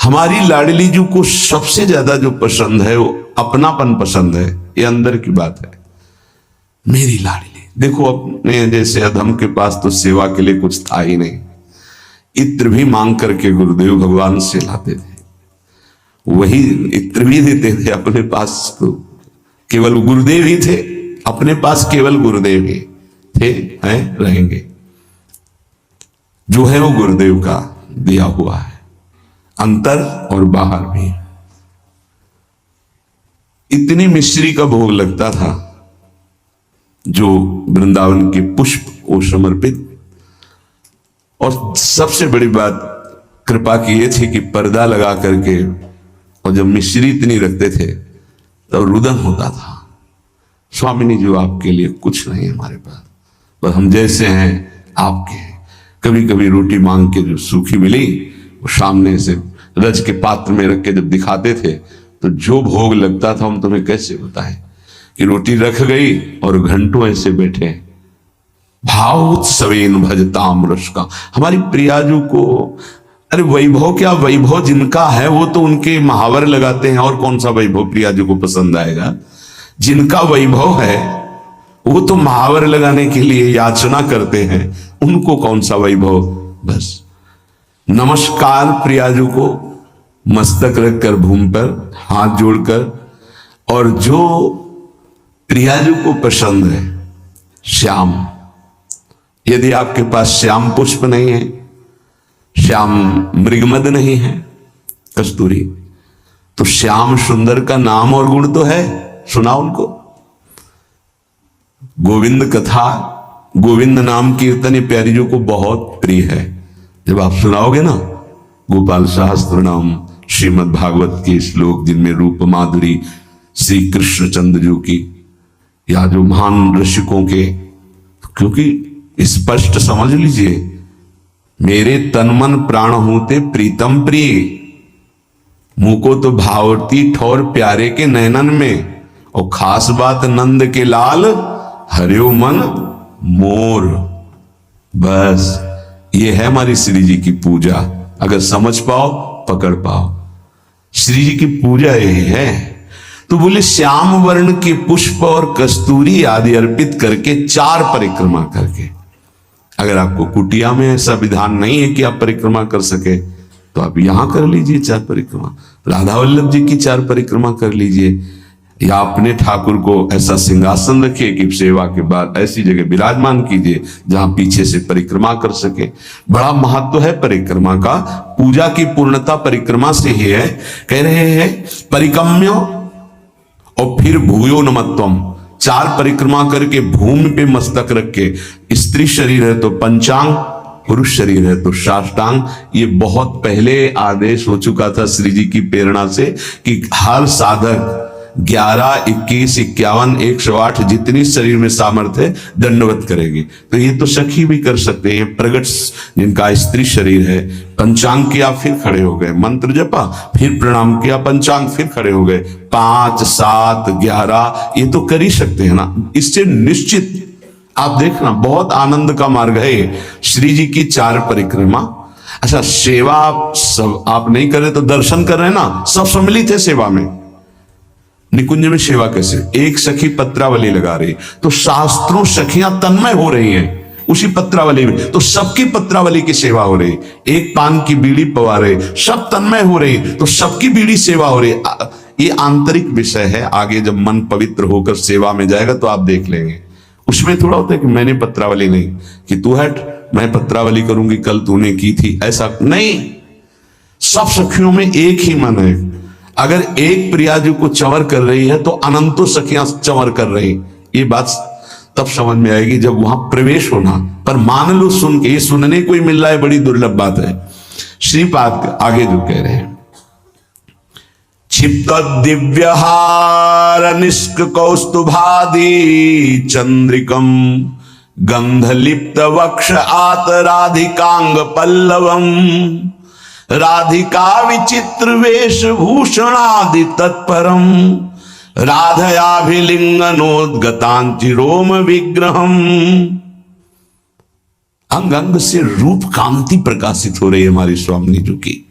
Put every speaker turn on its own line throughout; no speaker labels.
हमारी लाडली जी को सबसे ज्यादा जो पसंद है वो अपनापन पसंद है। ये अंदर की बात है। मेरी लाडली देखो, अपने जैसे अधम के पास तो सेवा के लिए कुछ था ही नहीं। इत्र भी मांग करके गुरुदेव भगवान से लाते थे, वही इत्र भी देते थे। अपने पास तो केवल गुरुदेव ही थे, अपने पास केवल गुरुदेव ही थे, हैं, रहेंगे। जो है वो गुरुदेव का दिया हुआ है, अंतर और बाहर भी। इतनी मिश्री का भोग लगता था जो वृंदावन के पुष्प को समर्पित। और सबसे बड़ी बात कृपा की ये थी कि पर्दा लगा करके, और जब मिश्री इतनी रखते थे तब रुदन होता था, स्वामिनी जी आपके लिए कुछ नहीं है हमारे पास, बस हम जैसे हैं आपके हैं। कभी कभी रोटी मांग के जो सूखी मिली वो सामने से रज के पात्र में रख के जब दिखाते थे तो जो भोग लगता था हम तुम्हें कैसे बताएं कि रोटी रख गई और घंटों ऐसे बैठे। भाव उत्सवेन भजताम रस का। हमारी प्रियाजू को, अरे वैभव क्या वैभव जिनका है वो तो उनके महावर लगाते हैं, और कौन सा वैभव प्रियाजू को पसंद आएगा। जिनका वैभव है वो तो महावर लगाने के लिए याचना करते हैं, उनको कौन सा वैभव। बस नमस्कार प्रियाजू को, मस्तक रखकर भूमि पर हाथ जोड़कर। और जो प्रियाजू को पसंद है श्याम, यदि आपके पास श्याम पुष्प नहीं है, श्याम मृगमद नहीं है, कस्तूरी, तो श्याम सुंदर का नाम और गुण तो है, सुना उनको। गोविंद कथा, गोविंद नाम कीर्तन ये प्यारी जी को बहुत प्रिय है। जब आप सुनाओगे ना गोपाल शास्त्र नाम श्रीमद् भागवत के श्लोक जिनमें रूप माधुरी श्री कृष्णचंद्र जी की या जो महान ऋषिकों के, क्योंकि स्पष्ट समझ लीजिए, मेरे तन मन प्राण होते प्रीतम प्रिय, मुंह को तो भावती ठोर प्यारे के नयनन में, और खास बात नंद के लाल हरियो मन मोर। बस ये है हमारी श्री जी की पूजा। अगर समझ पाओ, पकड़ पाओ, श्री जी की पूजा यही है। तो बोले श्याम वर्ण के पुष्प और कस्तूरी आदि अर्पित करके 4 परिक्रमा करके। अगर आपको कुटिया में ऐसा विधान नहीं है कि आप परिक्रमा कर सके तो आप यहां कर लीजिए 4 परिक्रमा, राधा वल्लभ जी की 4 परिक्रमा कर लीजिए, या अपने ठाकुर को ऐसा सिंहासन रखिए कि सेवा के बाद ऐसी जगह विराजमान कीजिए जहां पीछे से परिक्रमा कर सके। बड़ा महत्व है परिक्रमा का। पूजा की पूर्णता परिक्रमा से ही है। कह रहे हैं परिक्रम्यो और फिर भूयो नमत्वम। 4 परिक्रमा करके भूमि पे मस्तक रख के, स्त्री शरीर है तो पंचांग, पुरुष शरीर है तो साष्टांग। ये बहुत पहले आदेश हो चुका था श्री जी की प्रेरणा से कि हर साधक 11, 21, 51, 108 जितनी शरीर में सामर्थ्य है दंडवत करेगी। तो ये तो सखी भी कर सकते हैं। प्रगट जिनका स्त्री शरीर है, पंचांग किया फिर खड़े हो गए, मंत्र जपा फिर प्रणाम किया, पंचांग फिर खड़े हो गए, 5, 7, 11 ये तो कर ही सकते हैं ना। इससे निश्चित आप देखना बहुत आनंद का मार्ग है श्री जी की 4 परिक्रमा। अच्छा, सेवा आप नहीं कर रहे तो दर्शन कर रहे हैं ना, सब सम्मिलित है सेवा में। निकुंज में सेवा कैसे, एक सखी पत्रावली लगा रही तो शास्त्रों सखियां तन्मय हो रही हैं उसी पत्रावली में, तो सबकी पत्रावली की सेवा हो रही। एक पान की बीड़ी पवा रहे, सब तन्मय हो रही तो सबकी बीड़ी सेवा हो रही। ये आंतरिक विषय है। आगे जब मन पवित्र होकर सेवा में जाएगा तो आप देख लेंगे। उसमें थोड़ा होता है कि मैंने पत्रावली नहीं, कि तू हट मैं पत्रावली करूंगी, कल तूने की थी, ऐसा नहीं। सब सखियों में एक ही मन है। अगर एक प्रियाजू को चंवर कर रही है तो अनंतों सखियां चंवर कर रही। ये बात तब समझ में आएगी जब वहां प्रवेश होना। पर मान लो सुन के, ये सुनने को ही मिल रहा है, बड़ी दुर्लभ बात है। श्रीपाद आगे जो कह रहे हैं, क्षिप्त दिव्यहार निष्क कौस्तुभादि चंद्रिकम गंधलिप्त वक्ष आत राधिकांग पल्लवम राधिका विचित्र वेशभूषणादि तत्परम राधयाभिलिंगनोद्गतांचिरोम विग्रहम। अंग अंग से रूप कांति प्रकाशित हो रही है हमारी स्वामिनी जी की।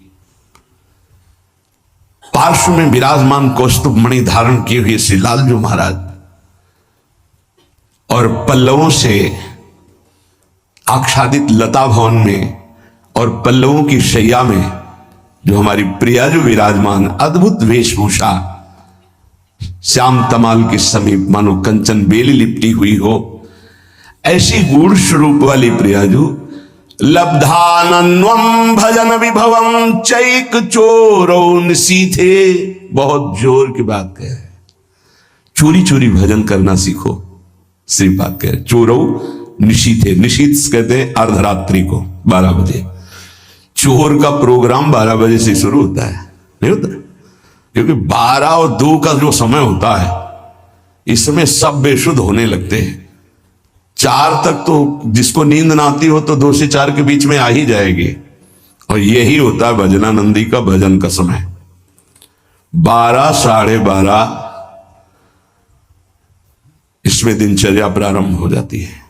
पार्श्व में विराजमान कौस्तुभ मणि धारण किए हुए श्री लालजू महाराज और पल्लवों से आच्छादित लता भवन में और पल्लवों की शैया में जो हमारी प्रिया जो विराजमान, अद्भुत वेशभूषा, श्याम तमाल के समीप मानो कंचन बेली लिपटी हुई हो, ऐसी गूढ़ स्वरूप वाली प्रियाजू लब्धानन्वम भजन विभवम चैक चोरो निसीथे। बहुत जोर की बात कह रहे, चोरी चोरी भजन करना सीखो। श्रीपाद कह रहे चोरो निशीथे, निशीथ कहते हैं अर्धरात्रि को 12 बजे। चोर का प्रोग्राम 12 बजे से शुरू होता है, नहीं होता? क्योंकि 12 और 2 का जो समय होता है, इसमें सब बेशुद्ध होने लगते हैं। 4 तक तो जिसको नींद ना आती हो तो 2 से 4 के बीच में आ ही जाएगी, और यही होता है भजनानंदी का भजन का समय। 12, 12:30 इसमें दिनचर्या प्रारंभ हो जाती है।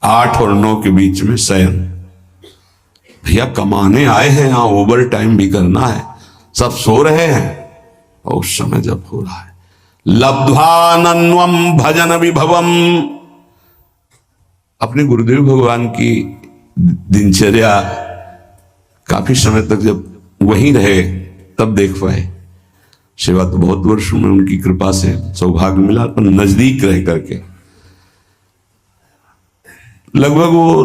8 और 9 के बीच में शयन। भैया कमाने आए हैं, यहां ओवर टाइम भी करना है, सब सो रहे हैं, और उस समय जब हो रहा है लब्ध्वानन्वम भजन विभवम। अपने गुरुदेव भगवान की दिनचर्या काफी समय तक जब वहीं रहे तब देख पाए। सेवा तो बहुत वर्षों में उनकी कृपा से सौभाग्य मिला, पर नजदीक रह करके लगभग वो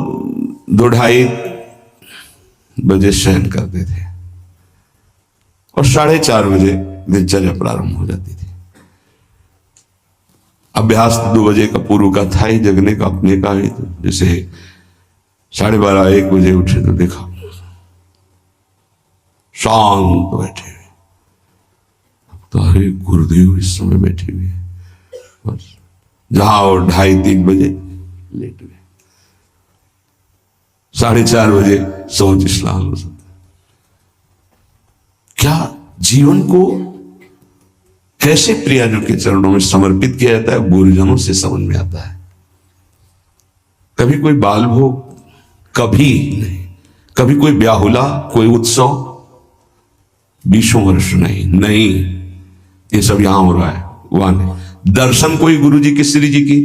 2-2:30 बजे शयन करते थे और 4:30 बजे दिनचर्या प्रारंभ हो जाती थी। अभ्यास 2 बजे का पूर्व का था ही, जगने का अपने का ही। तो जैसे 12:30-1 बजे उठे तो देखा शांत बैठे हुए, तो अरे गुरुदेव इस समय बैठे हुए, बस जहां और 2:30-3 बजे लेट गए, 4:30 बजे सोच स्नान हो सकता। क्या जीवन को कैसे प्रियाजू के चरणों में समर्पित किया जाता है, गुरुजनों से समझ में आता है। कभी कोई बाल भोग, कभी नहीं, कभी कोई ब्याहुला, कोई उत्सव, 20 वर्ष नहीं, ये सब यहां हो रहा है, वहां नहीं। दर्शन कोई गुरु जी की, श्री जी की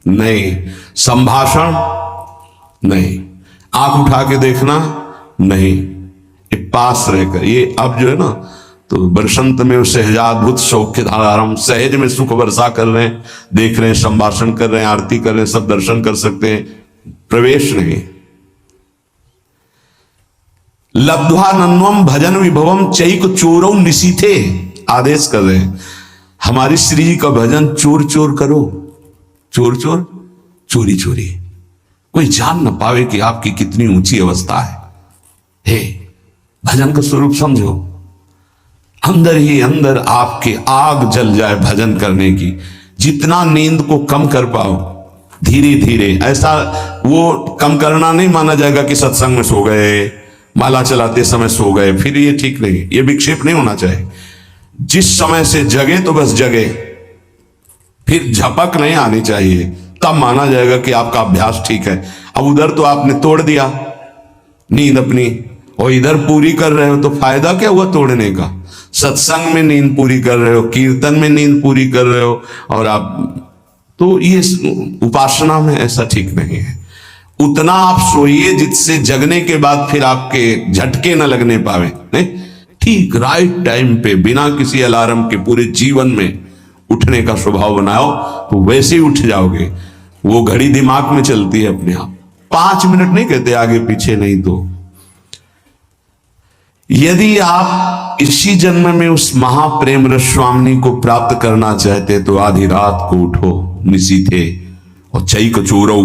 नहीं, संभाषण नहीं, आंख उठा के देखना नहीं, ये पास रहकर, ये अब जो है ना, तो बरसंत में सहजाद्भुत सौख्य धारारम, सहज में सुख वर्षा कर रहे हैं, देख रहे हैं, संभाषण कर रहे हैं, आरती कर रहे हैं, सब दर्शन कर सकते हैं, प्रवेश नहीं। लब्ध्वानन्वम भजन विभवम चैक चोरौ निशीथे, आदेश कर रहे हैं हमारी श्री जी का भजन चोर चोर करो, चोर चोर, चोरी चोरी, कोई जान न पावे कि आपकी कितनी ऊंची अवस्था है। हे भजन का स्वरूप समझो, अंदर ही अंदर आपके आग जल जाए भजन करने की। जितना नींद को कम कर पाओ धीरे धीरे, ऐसा वो कम करना नहीं माना जाएगा कि सत्संग में सो गए, माला चलाते समय सो गए, फिर ये ठीक नहीं, ये विक्षेप नहीं होना चाहिए। जिस समय से जगे तो बस जगे, फिर झपक नहीं आनी चाहिए, तब माना जाएगा कि आपका अभ्यास ठीक है। अब उधर तो आपने तोड़ दिया नींद अपनी, और इधर पूरी कर रहे हो, तो फायदा क्या हुआ तोड़ने का? सत्संग में नींद पूरी कर रहे हो, कीर्तन में नींद पूरी कर रहे हो, और आप तो ये उपासना में ऐसा ठीक नहीं है। उतना आप सोइए जिससे जगने के बाद फिर आपके झटके न लगने पावे, नहीं? ठीक राइट टाइम पे बिना किसी अलार्म के पूरे जीवन में उठने का स्वभाव बनाओ, तो वैसे ही उठ जाओगे। वो घड़ी दिमाग में चलती है अपने आप, 5 मिनट नहीं कहते आगे पीछे नहीं। तो यदि आप इसी जन्म में उस महाप्रेम रस स्वामिनी को प्राप्त करना चाहते तो आधी रात को उठो निशीथे और चैक चोरौ,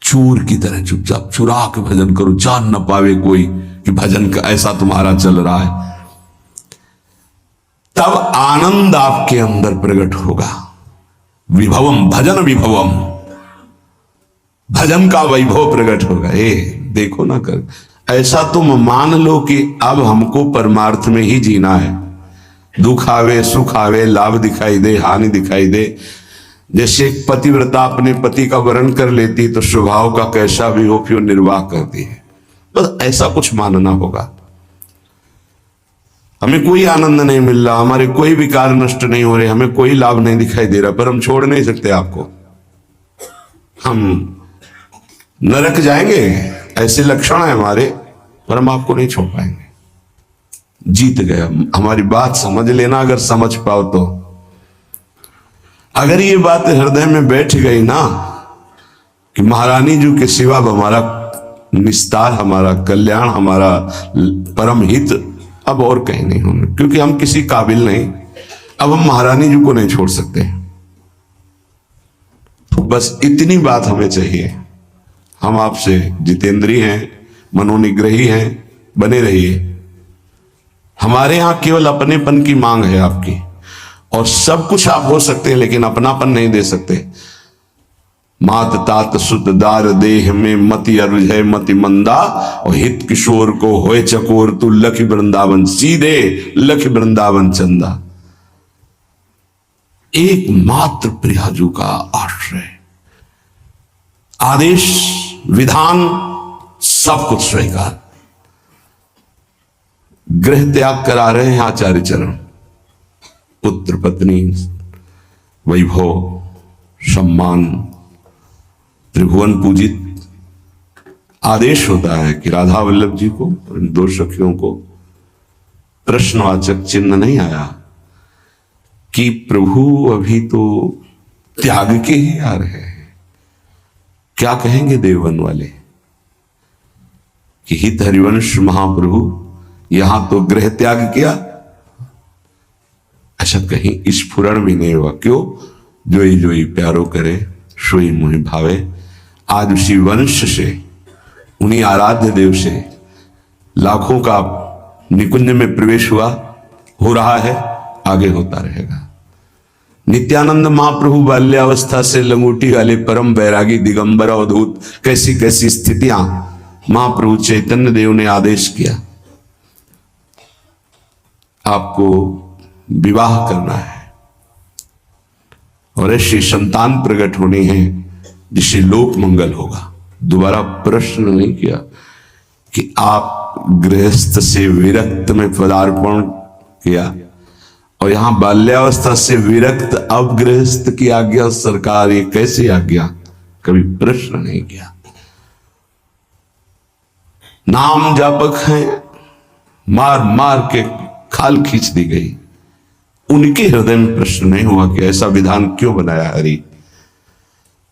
चोर की तरह चुपचाप चुरा के भजन करो, जान न पावे कोई कि भजन का ऐसा तुम्हारा चल रहा है। तब आनंद आपके अंदर प्रकट होगा। विभवम, भजन विभवम, भजन का वैभव प्रकट होगा। देखो ना कर, ऐसा तुम मान लो कि अब हमको परमार्थ में ही जीना है, दुख आवे सुख आवे, लाभ दिखाई दे हानि दिखाई दे। जैसे एक पतिव्रता अपने पति का वर्ण कर लेती तो स्वभाव का कैसा भी हो फिर निर्वाह करती है, बस ऐसा कुछ मानना होगा। हमें कोई आनंद नहीं मिल रहा, हमारे कोई विकार नष्ट नहीं हो रहे, हमें कोई लाभ नहीं दिखाई दे रहा, पर हम छोड़ नहीं सकते आपको। हम नरक जाएंगे ऐसे लक्षण है हमारे, पर हम आपको नहीं छोड़ पाएंगे। जीत गया। हमारी बात समझ लेना, अगर समझ पाओ तो। अगर ये बात हृदय में बैठ गई ना कि महारानी जी के सिवा हमारा निस्तार, हमारा कल्याण, हमारा परम हित अब और कहीं नहीं होना, क्योंकि हम किसी काबिल नहीं, अब हम महारानी जी को नहीं छोड़ सकते। बस इतनी बात हमें चाहिए। हम आपसे जितेंद्री हैं, मनोनिग्रही हैं, बने रहिए। हमारे यहां केवल अपनेपन की मांग है आपकी, और सब कुछ आप हो सकते हैं लेकिन अपनापन नहीं दे सकते। मात तात सुत दार देह में मति अरुझय मति मंदा, और हित किशोर को होए चकोर तू लख वृंदावन, सीधे लख वृंदावन चंदा। एकमात्र प्रियाजू का आश्रय, आदेश विधान सब कुछ स्वीकार। गृह त्याग करा रहे हैं आचार्य चरण। पुत्र पत्नी, वैभव, सम्मान, त्रिभुवन पूजित। आदेश होता है कि राधा वल्लभ जी को, इन दो सखियों को प्रश्नवाचक चिन्ह नहीं आया कि प्रभु अभी तो त्याग के ही आ रहे हैं, क्या कहेंगे देववन वाले कि हित हरिवंश महाप्रभु यहां तो गृह त्याग किया। ऐसा कहीं स्फुरण भी नहीं हुआ। क्यों? जोई जोई प्यारो करे सोई मोहि भावे। आज उसी वंश से, उन्हीं आराध्य देव से लाखों का निकुंज में प्रवेश हुआ, हो रहा है, आगे होता रहेगा। नित्यानंद महाप्रभु बाल्यावस्था से लंगोटी वाले परम बैरागी दिगंबर अवधूत, कैसी कैसी स्थितियां महाप्रभु चैतन्य देव ने आदेश किया, आपको विवाह करना है और ऐसी संतान प्रकट होनी है जिससे लोक मंगल होगा। दोबारा प्रश्न नहीं किया कि आप गृहस्थ से विरक्त में पदार्पण किया, और यहां बाल्यावस्था से विरक्त अब गृहस्थ की आज्ञा, सरकार ये कैसी आज्ञा, कभी प्रश्न नहीं किया। नाम जापक हैं, मार मार के खाल खींच दी गई। उनके हृदय में प्रश्न नहीं हुआ कि ऐसा विधान क्यों बनाया हरि।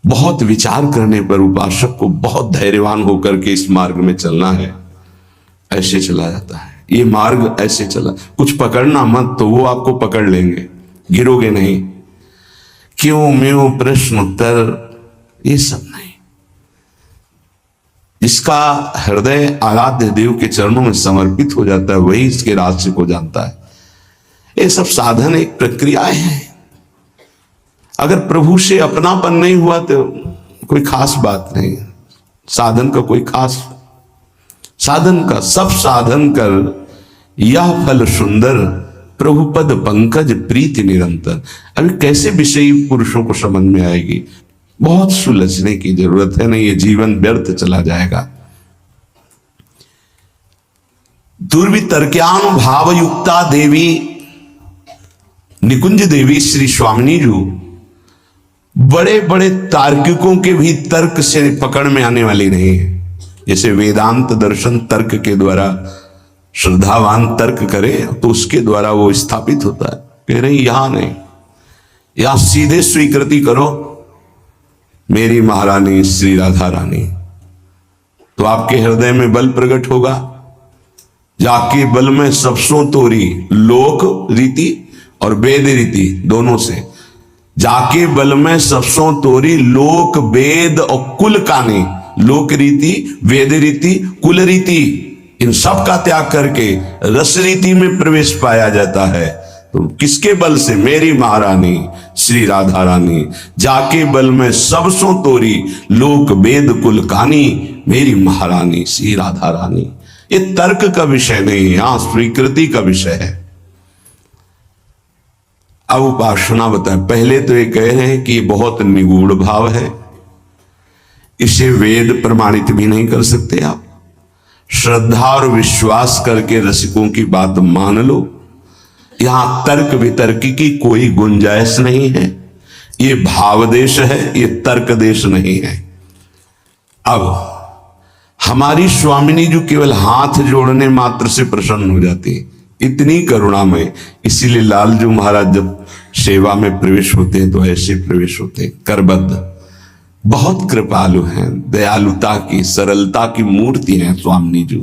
बहुत विचार करने पर उपासक को बहुत धैर्यवान होकर के इस मार्ग में चलना है। ऐसे चला जाता है ये मार्ग, ऐसे चला। कुछ पकड़ना मत, तो वो आपको पकड़ लेंगे, गिरोगे नहीं। क्यों म्यों प्रश्न उत्तर ये सब नहीं। जिसका हृदय आराध्य देव के चरणों में समर्पित हो जाता है, वही इसके रहस्य को जानता है। ये सब साधन एक प्रक्रियाएं हैं। अगर प्रभु से अपनापन नहीं हुआ तो कोई खास बात नहीं। साधन का कोई खास, साधन का सब साधन कर यह फल सुंदर, प्रभु पद पंकज प्रीति निरंतर। अभी कैसे विषयी पुरुषों को समझ में आएगी, बहुत सुलझने की जरूरत है, नहीं ये जीवन व्यर्थ चला जाएगा। दुर्वितर्क्यानुभाव युक्ता देवी निकुंज देवी श्री स्वामिनी जी बड़े बड़े तार्किकों के भी तर्क से पकड़ में आने वाली नहीं है। जैसे वेदांत दर्शन तर्क के द्वारा श्रद्धावान तर्क करे तो उसके द्वारा वो स्थापित होता है। कह रही यहां नहीं, यहां सीधे स्वीकृति करो मेरी महारानी श्री राधा रानी, तो आपके हृदय में बल प्रकट होगा। जाके बल में सबसों तोरी, लोक रीति और वेद रीति दोनों से, जाके बल में सबसों तोरी लोक वेद और कुल कानी, लोक रीति, वेद रीति, कुल रीति, इन सब का त्याग करके रस रीति में प्रवेश पाया जाता है। तो किसके बल से? मेरी महारानी श्री राधा रानी। जाके बल में सबसों तोरी लोक वेद कुल कानी, मेरी महारानी श्री राधा रानी। ये तर्क का विषय नहीं, यहां स्वीकृति का विषय है। अब उपासना बताए। पहले तो ये कह रहे हैं कि ये बहुत निगूढ़ भाव है, इसे वेद प्रमाणित भी नहीं कर सकते आप। श्रद्धा और विश्वास करके रसिकों की बात मान लो, यहां तर्क वितर्क की कोई गुंजाइश नहीं है। ये भाव देश है, ये तर्क देश नहीं है। अब हमारी स्वामिनी जो केवल हाथ जोड़ने मात्र से प्रसन्न हो जाती है, इतनी करुणामय। इसीलिए लालजू महाराज जब सेवा में प्रवेश होते हैं तो ऐसे प्रवेश होते हैं, करबद्ध। बहुत कृपालु हैं, दयालुता की, सरलता की मूर्ति हैं स्वामिनी जी।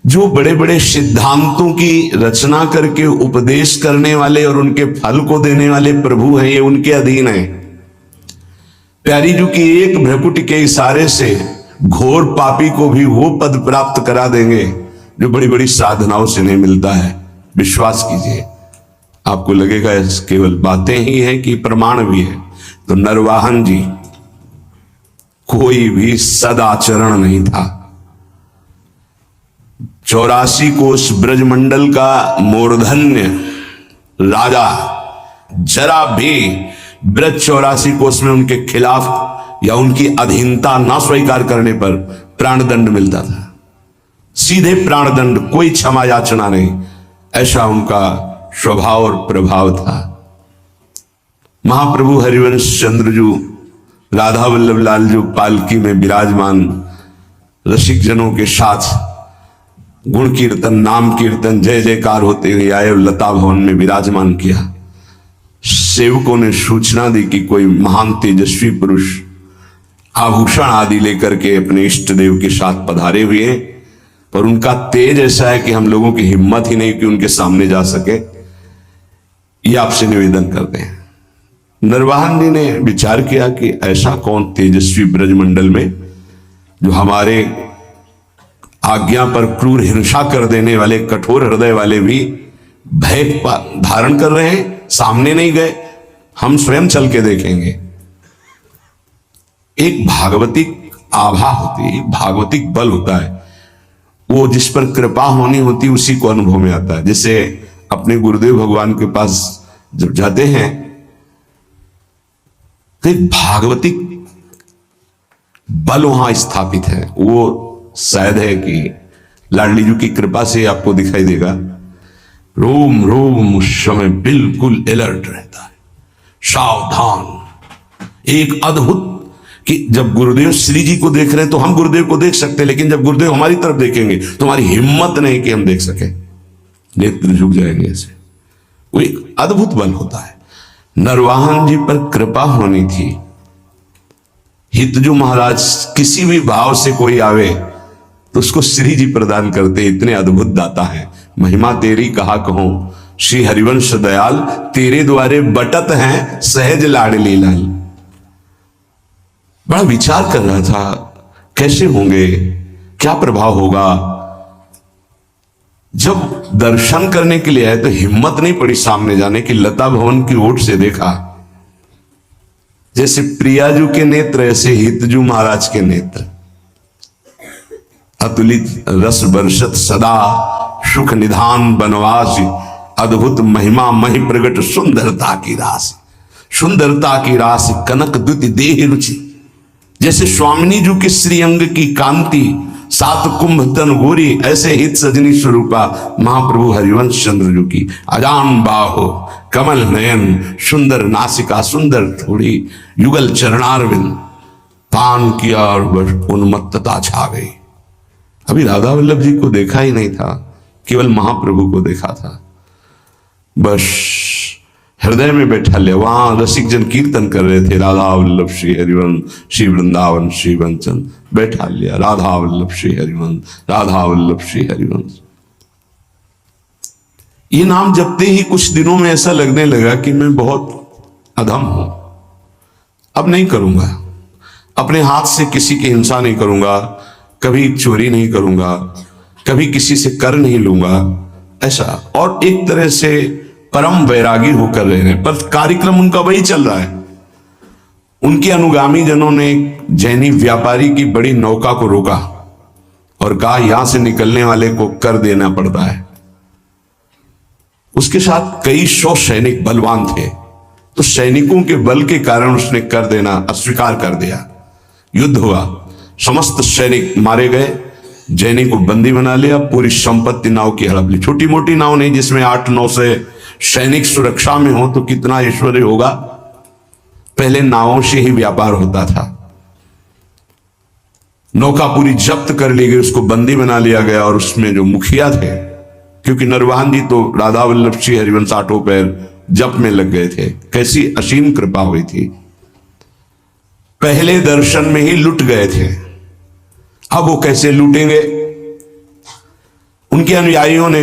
जो बड़े बड़े सिद्धांतों की रचना करके उपदेश करने वाले और उनके फल को देने वाले प्रभु हैं, ये उनके अधीन है। प्यारी जी की एक भ्रकुटी के इशारे से घोर पापी को भी वो पद प्राप्त करा देंगे जो बड़ी बड़ी साधनाओं से नहीं मिलता है। विश्वास कीजिए, आपको लगेगा केवल बातें ही हैं कि प्रमाण भी है। तो नरवाहन जी कोई भी सदाचरण नहीं था। 84 कोष ब्रजमंडल का मूर्धन्य राजा जरा भी ब्रज 84 कोष में उनके खिलाफ या उनकी अधीनता ना स्वीकार करने पर प्राणदंड मिलता था। सीधे प्राणदंड, कोई क्षमा याचना नहीं। ऐसा उनका स्वभाव और प्रभाव था। महाप्रभु हरिवंश चंद्र जो राधा वल्लभ लाल जो पालकी में विराजमान रसिक जनों के साथ गुण कीर्तन, नाम कीर्तन, जय जयकार होते हुए आए और लता भवन में विराजमान किया। सेवकों ने सूचना दी कि कोई महान तेजस्वी पुरुष आभूषण आदि लेकर के अपने इष्ट देव के साथ पधारे हुए, पर उनका तेज ऐसा है कि हम लोगों की हिम्मत ही नहीं कि उनके सामने जा सके। ये आपसे निवेदन करते हैं। नरवाहन जी ने विचार किया कि ऐसा कौन तेजस्वी ब्रजमंडल में जो हमारे आज्ञा पर क्रूर हिंसा कर देने वाले, कठोर हृदय वाले भी भय धारण कर रहे हैं। सामने नहीं गए, हम स्वयं चल के देखेंगे। एक भागवतिक आभा होती है, भागवतिक बल होता है। वो जिस पर कृपा होनी होती है उसी को अनुभव में आता है। जैसे अपने गुरुदेव भगवान के पास जब जाते हैं तो एक भागवतिक बल वहां स्थापित है। वो शायद है कि लाडली जी की कृपा से आपको दिखाई देगा। रोम रोम उस समय बिल्कुल अलर्ट रहता है, सावधान। एक अद्भुत कि जब गुरुदेव श्री जी को देख रहे हैं तो हम गुरुदेव को देख सकते हैं, लेकिन जब गुरुदेव हमारी तरफ देखेंगे तो हमारी हिम्मत नहीं कि हम देख सके, नेत्र झुक जाएंगे ऐसे। वो एक अद्भुत बल होता है। नरवाहन जी पर कृपा होनी थी। हितजू महाराज किसी भी भाव से कोई आवे तो उसको श्री जी प्रदान करते, इतने अद्भुत दाता है। महिमा तेरी कहा कहूं, श्री हरिवंश दयाल, तेरे द्वारे बटत हैं सहज लाडली लाल। बड़ा विचार कर रहा था कैसे होंगे, क्या प्रभाव होगा। जब दर्शन करने के लिए आए तो हिम्मत नहीं पड़ी सामने जाने की। लता भवन की ओट से देखा, जैसे प्रियाजू के नेत्र ऐसे हितजू महाराज के नेत्र, अतुलित रस वर्षत सदा सुख निधान बनवास, अद्भुत महिमा महि प्रगट सुंदरता की राशि, सुंदरता की राशि कनक द्युति देह रुचि। जैसे स्वामिनी जी के श्रीअंग की कांति, सात कुंभ तन गोरी, ऐसे हित सजनी स्वरूपा महाप्रभु हरिवंश चंद्र जी की अजान बाहो, कमल नयन, सुंदर नासिका, सुंदर थोड़ी, युगल चरणारविंद। पान किया और उन्मत्तता छा गई। अभी राधा वल्लभ जी को देखा ही नहीं था, केवल महाप्रभु को देखा था। बस हृदय में बैठा लिया। वहां रसिक जन कीर्तन कर रहे थे, राधा वल्लभ श्री हरिवंश, श्री वृंदावन श्री वंचन। बैठा लिया, राधा वल्लभ श्री हरिवंश, राधा वल्लभ श्री हरिवंश। ये नाम जपते ही कुछ दिनों में ऐसा लगने लगा कि मैं बहुत अधम हूं, अब नहीं करूंगा, अपने हाथ से किसी की हिंसा नहीं करूंगा, कभी चोरी नहीं करूंगा, कभी किसी से कर नहीं लूंगा, ऐसा। और एक तरह से परम वैरागी होकर रह रहे हैं, पर कार्यक्रम उनका वही चल रहा है। उनके अनुगामी जनों ने जैनी व्यापारी की बड़ी नौका को रोका और कहा यहां से निकलने वाले को कर देना पड़ता है। उसके साथ कई 100 सैनिक बलवान थे, तो सैनिकों के बल के कारण उसने कर देना अस्वीकार कर दिया। युद्ध हुआ, समस्त सैनिक मारे गए जैनी को बंदी बना लिया, पूरी संपत्ति नाव की हड़प ली। छोटी मोटी नाव नहीं जिसमें 8-9 से सैनिक सुरक्षा में हो, तो कितना ऐश्वर्य होगा। पहले नावों से ही व्यापार होता था। नौका पूरी जब्त कर ली गई, उसको बंदी बना लिया गया। और उसमें जो मुखिया थे, क्योंकि नरवाहन जी तो राधा वल्लभ श्री हरिवंश आठों पैर जप में लग गए थे, कैसी असीम कृपा हुई थी। पहले दर्शन में ही लुट गए थे। अब वो कैसे लूटेंगे। उनके अनुयायियों ने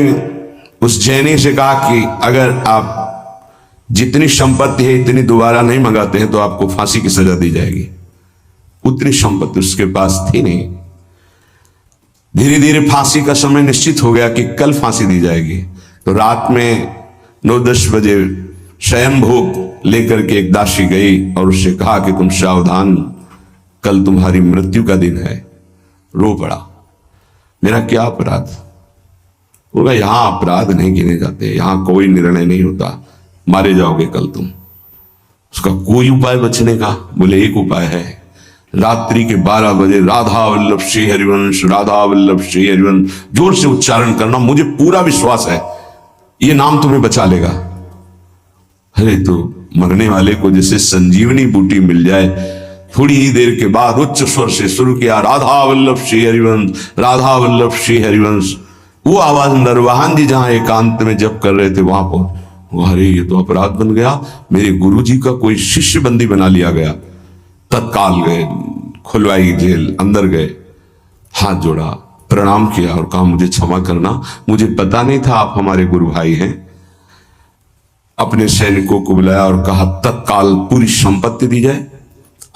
उस जैनी से कहा कि अगर आप जितनी संपत्ति है इतनी दोबारा नहीं मंगाते हैं तो आपको फांसी की सजा दी जाएगी। उतनी संपत्ति उसके पास थी नहीं। धीरे धीरे फांसी का समय निश्चित हो गया कि कल फांसी दी जाएगी। तो रात में 9-10 बजे स्वयं भोग लेकर के एक दासी गई और उससे कहा कि तुम सावधान, कल तुम्हारी मृत्यु का दिन है। रो पड़ा, मेरा क्या अपराध। बोला यहां अपराध नहीं गिने जाते, यहां कोई निर्णय नहीं होता, मारे जाओगे कल तुम। उसका कोई उपाय बचने का? बोले एक उपाय है, रात्रि के 12 बजे राधा वल्लभ श्री हरिवंश, राधा वल्लभ श्री हरिवंश जोर से उच्चारण करना, मुझे पूरा विश्वास है ये नाम तुम्हें बचा लेगा। अरे तो मरने वाले को जैसे संजीवनी बूटी मिल जाए। थोड़ी ही देर के बाद उच्च स्वर से शुरू किया, राधा वल्लभ श्री हरिवंश, राधा वल्लभ श्री हरिवंश। वो आवाज नरवाहन जी जहां एकांत में जप कर रहे थे वहां पर, अरे ये तो अपराध बन गया, मेरे गुरु जी का कोई शिष्य बंदी बना लिया गया। तत्काल गए, खुलवाई जेल, अंदर गए, हाथ जोड़ा, प्रणाम किया और कहा मुझे क्षमा करना, मुझे पता नहीं था आप हमारे गुरु भाई हैं। अपने सैनिकों को बुलाया और कहा तत्काल पूरी संपत्ति दी जाए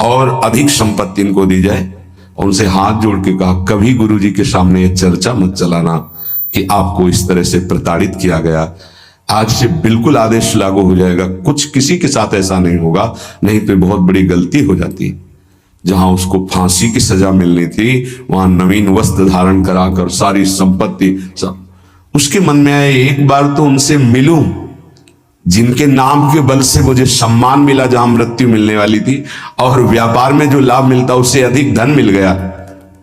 और अधिक संपत्ति इनको दी जाए। और उनसे हाथ जोड़ के कहा कभी गुरु जी के सामने ये चर्चा मत चलाना कि आपको इस तरह से प्रताड़ित किया गया। आज से बिल्कुल आदेश लागू हो जाएगा, कुछ किसी के साथ ऐसा नहीं होगा, नहीं तो बहुत बड़ी गलती हो जाती। जहां उसको फांसी की सजा मिलनी थी वहां नवीन वस्त्र धारण कराकर सारी संपत्ति सब। उसके मन में आया एक बार तो उनसे मिलूं, जिनके नाम के बल से मुझे सम्मान मिला जहां मृत्यु मिलने वाली थी, और व्यापार में जो लाभ मिलता उससे अधिक धन मिल गया।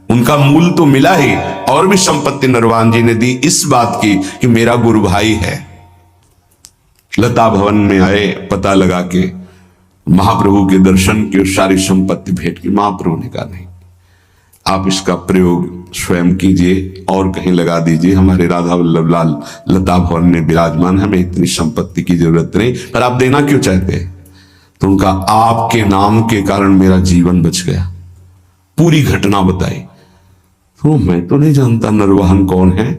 उनका मूल तो मिला ही, और भी संपत्ति नरवाहन जी ने दी इस बात की कि मेरा गुरु भाई है। लता भवन में आए, पता लगा के महाप्रभु के दर्शन की सारी संपत्ति भेंट की। महाप्रभु ने कहा नहीं, आप इसका प्रयोग स्वयं कीजिए और कहीं लगा दीजिए, हमारे राधा वल्लभ लाल लता भवन में विराजमान, हमें इतनी संपत्ति की जरूरत नहीं, पर आप देना क्यों चाहते हैं? तो उनका आपके नाम के कारण मेरा जीवन बच गया। पूरी घटना बताई। तो मैं तो नहीं जानता नरवाहन कौन है।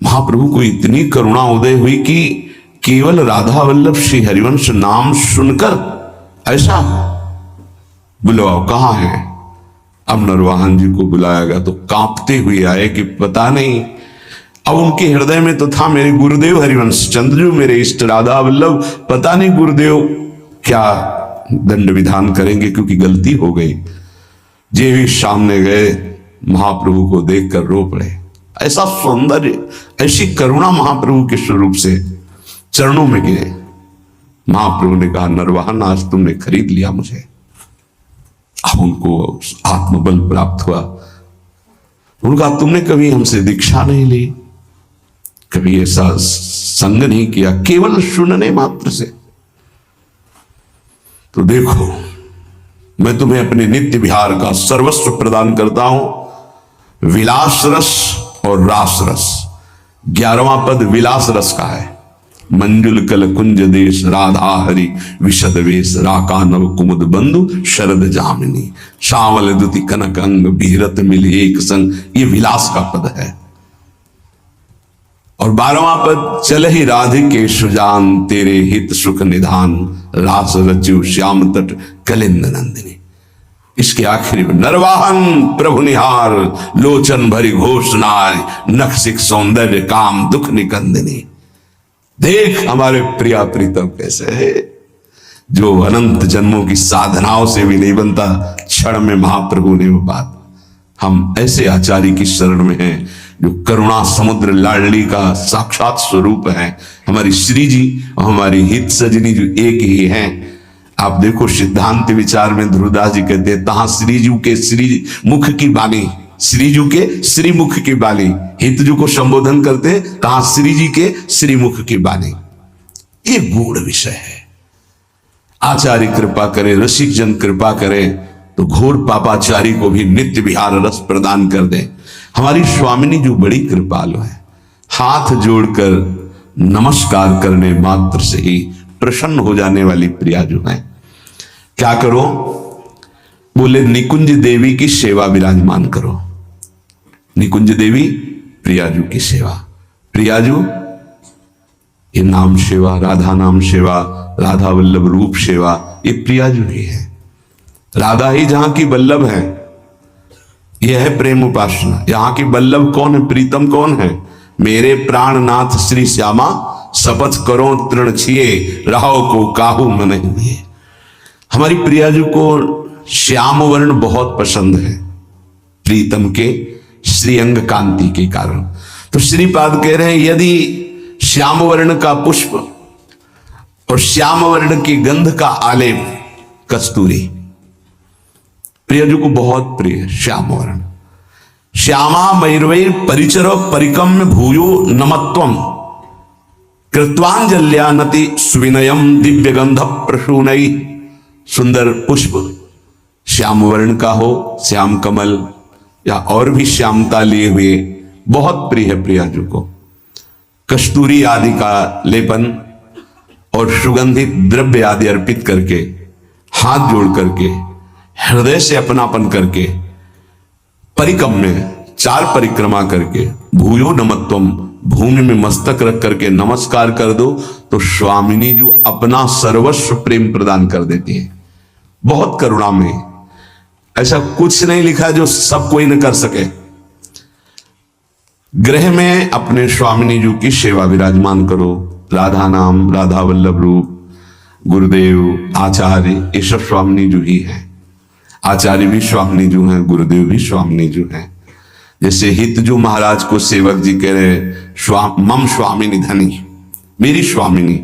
महाप्रभु को इतनी करुणा उदय हुई कि केवल राधा वल्लभ श्री हरिवंश नाम सुनकर ऐसा बुलाओ कहां है। अब नरवाहन जी को बुलाया गया तो कांपते हुए आए कि पता नहीं। अब उनके हृदय में तो था मेरे गुरुदेव हरिवंश चंद्र मेरे इष्ट राधा वल्लभ, पता नहीं गुरुदेव क्या दंड विधान करेंगे क्योंकि गलती हो गई। जे भी सामने गए महाप्रभु को देखकर रो पड़े। ऐसा सौंदर्य, ऐसी करुणा महाप्रभु के स्वरूप से चरणों में गिरे। महाप्रभु ने कहा नरवाहन आज तुमने खरीद लिया मुझे। अब उनको आत्मबल प्राप्त हुआ। उनका तुमने कभी हमसे दीक्षा नहीं ली, कभी ऐसा संग नहीं किया, केवल सुनने मात्र से। तो देखो मैं तुम्हें अपने नित्य विहार का सर्वस्व प्रदान करता हूं, विलास रस और रास रस। 11वां पद विलास रस का है। मंजुल कल कुंज देश राधा हरि विशद वेश, राका नव कुमुद बंधु शरद जामिनी, श्यामल दुति कनक अंग बिहरत मिले एक संग। ये विलास का पद है। और 12वां पद चल ही राधिके सुजान, तेरे हित सुख निधान, रास रचु श्याम तट कलिंद नंदिनी। इसके आखिरी में नरवाहन प्रभु निहार, लोचन भरी घोषणाय, नखसिक सौंदर्य काम दुख निकंदिनी। देख हमारे प्रिया प्रीतम कैसे है, जो अनंत जन्मों की साधनाओं से भी नहीं बनता, क्षण में महाप्रभु ने वो बात। हम ऐसे आचार्य की शरण में हैं जो करुणा समुद्र लाडली का साक्षात स्वरूप है। हमारी श्री जी और हमारी हित सजनी जो एक ही हैं। आप देखो सिद्धांत विचार में ध्रुवदास जी कहते हैं, तहां श्री जी के श्री मुख की बानी श्रीजू के श्रीमुख की बाली, हितजू को संबोधन करते कहा श्री जी के श्रीमुख की बाली। ये गूढ़ विषय है। आचार्य कृपा करे, रसिक जन कृपा करे तो घोर पापाचारी को भी नित्य विहार रस प्रदान कर दे। हमारी स्वामिनी जो बड़ी कृपालु है, हाथ जोड़कर नमस्कार करने मात्र से ही प्रसन्न हो जाने वाली प्रिया जो है। क्या करो? बोले निकुंज देवी की सेवा विराजमान करो। निकुंज देवी प्रियाजू की सेवा। प्रियाजू ये नाम सेवा, राधा नाम सेवा, राधा वल्लभ रूप सेवा, ये प्रियाजू ही है। राधा ही जहां की वल्लभ है, यह है प्रेम उपासना। यहां की वल्लभ कौन है, प्रीतम कौन है? मेरे प्राणनाथ श्री श्यामा, शपथ करो तृण छिए, राहो को काहू मन हुए। हमारी प्रियाजू को श्याम वर्ण बहुत पसंद है, प्रीतम के श्रीअंग कांति के कारण। तो श्रीपाद कह रहे हैं यदि श्याम वर्ण का पुष्प और श्याम वर्ण की गंध का आलेप कस्तूरी प्रियजू को बहुत प्रिय है। श्याम वर्ण श्यामा मयूरवैर परिचर परिकम्य भूयो नमत्वम कृत्वांजल्यानति सुविनयम दिव्य गंध प्रसूनई। सुंदर पुष्प श्याम वर्ण का हो, श्याम कमल या और भी श्यामता लिए हुए बहुत प्रिय है प्रियाजू को। कस्तूरी आदि का लेपन और सुगंधित द्रव्य आदि अर्पित करके, हाथ जोड़ करके, हृदय से अपनापन करके, परिकम में 4 परिक्रमा करके, भूयो नमत्वम, भूमि में मस्तक रख करके नमस्कार कर दो तो स्वामिनी जो अपना सर्वस्व प्रेम प्रदान कर देती है। बहुत करुणा में, ऐसा कुछ नहीं लिखा जो सब कोई न कर सके। गृह में अपने स्वामिनी जी की सेवा विराजमान करो। राधा नाम, राधा वल्लभ रूप, गुरुदेव, आचार्य, ये सब स्वामिनी जी ही है। आचार्य भी स्वामिनी जी हैं, गुरुदेव भी स्वामिनी जी हैं। जैसे हितजू महाराज को सेवक जी कह रहे मम स्वामिनी धनी, मेरी स्वामिनी,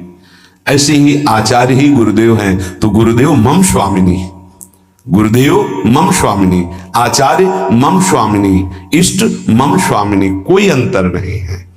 ऐसे ही आचार्य ही गुरुदेव हैं तो गुरुदेव मम स्वामिनी, गुरुदेव मम स्वामिनी, आचार्य मम स्वामिनी, इष्ट मम स्वामिनी, कोई अंतर नहीं है।